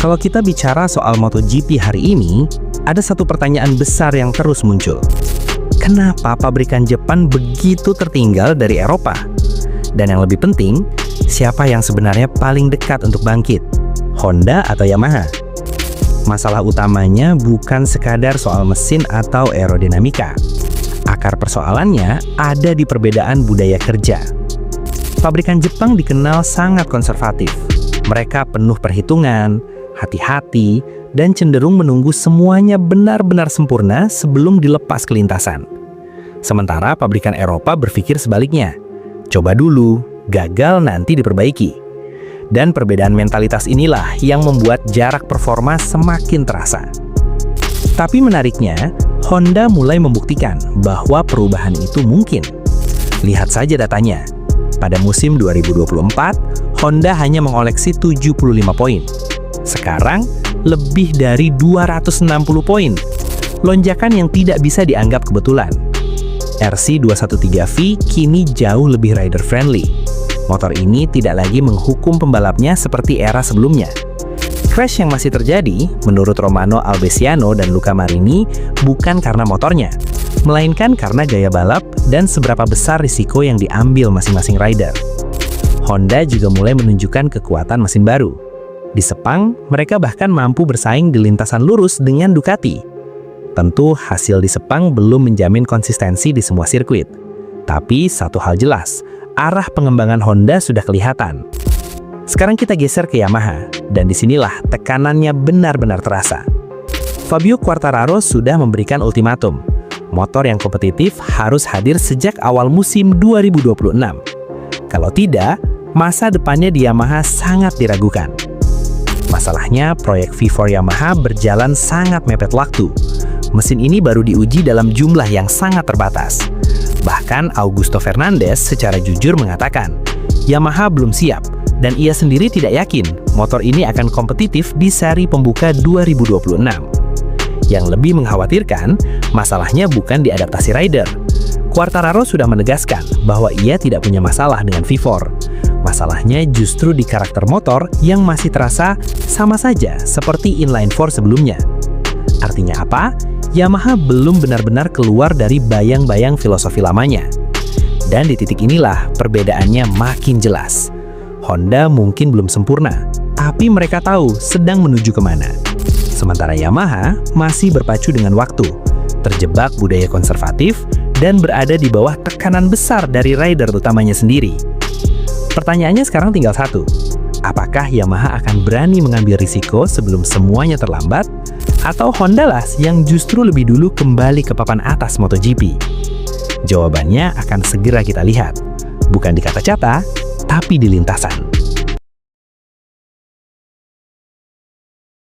Kalau kita bicara soal MotoGP hari ini, ada satu pertanyaan besar yang terus muncul. Kenapa pabrikan Jepang begitu tertinggal dari Eropa? Dan yang lebih penting, siapa yang sebenarnya paling dekat untuk bangkit? Honda atau Yamaha? Masalah utamanya bukan sekadar soal mesin atau aerodinamika. Akar persoalannya ada di perbedaan budaya kerja. Pabrikan Jepang dikenal sangat konservatif. Mereka penuh perhitungan, hati-hati, dan cenderung menunggu semuanya benar-benar sempurna sebelum dilepas ke lintasan. Sementara pabrikan Eropa berpikir sebaliknya. Coba dulu, gagal nanti diperbaiki. Dan perbedaan mentalitas inilah yang membuat jarak performa semakin terasa. Tapi menariknya, Honda mulai membuktikan bahwa perubahan itu mungkin. Lihat saja datanya. Pada musim 2024, Honda hanya mengoleksi 75 poin. Sekarang, lebih dari 260 poin. Lonjakan yang tidak bisa dianggap kebetulan. RC213V kini jauh lebih rider-friendly. Motor ini tidak lagi menghukum pembalapnya seperti era sebelumnya. Crash yang masih terjadi, menurut Romano Albesiano dan Luca Marini, bukan karena motornya, melainkan karena gaya balap dan seberapa besar risiko yang diambil masing-masing rider. Honda juga mulai menunjukkan kekuatan mesin baru. Di Sepang, mereka bahkan mampu bersaing di lintasan lurus dengan Ducati. Tentu, hasil di Sepang belum menjamin konsistensi di semua sirkuit. Tapi satu hal jelas, arah pengembangan Honda sudah kelihatan. Sekarang kita geser ke Yamaha, dan disinilah tekanannya benar-benar terasa. Fabio Quartararo sudah memberikan ultimatum. Motor yang kompetitif harus hadir sejak awal musim 2026. Kalau tidak, masa depannya di Yamaha sangat diragukan. Masalahnya, proyek V4 Yamaha berjalan sangat mepet waktu. Mesin ini baru diuji dalam jumlah yang sangat terbatas. Bahkan Augusto Fernandez secara jujur mengatakan, Yamaha belum siap, dan ia sendiri tidak yakin motor ini akan kompetitif di seri pembuka 2026. Yang lebih mengkhawatirkan, masalahnya bukan di adaptasi rider. Quartararo sudah menegaskan bahwa ia tidak punya masalah dengan V4. Masalahnya justru di karakter motor yang masih terasa sama saja seperti inline-4 sebelumnya. Artinya apa? Yamaha belum benar-benar keluar dari bayang-bayang filosofi lamanya. Dan di titik inilah perbedaannya makin jelas. Honda mungkin belum sempurna, tapi mereka tahu sedang menuju kemana. Sementara Yamaha masih berpacu dengan waktu, terjebak budaya konservatif, dan berada di bawah tekanan besar dari rider utamanya sendiri. Pertanyaannya sekarang tinggal satu. Apakah Yamaha akan berani mengambil risiko sebelum semuanya terlambat? Atau Honda lah yang justru lebih dulu kembali ke papan atas MotoGP? Jawabannya akan segera kita lihat. Bukan di kata-kata, tapi di lintasan.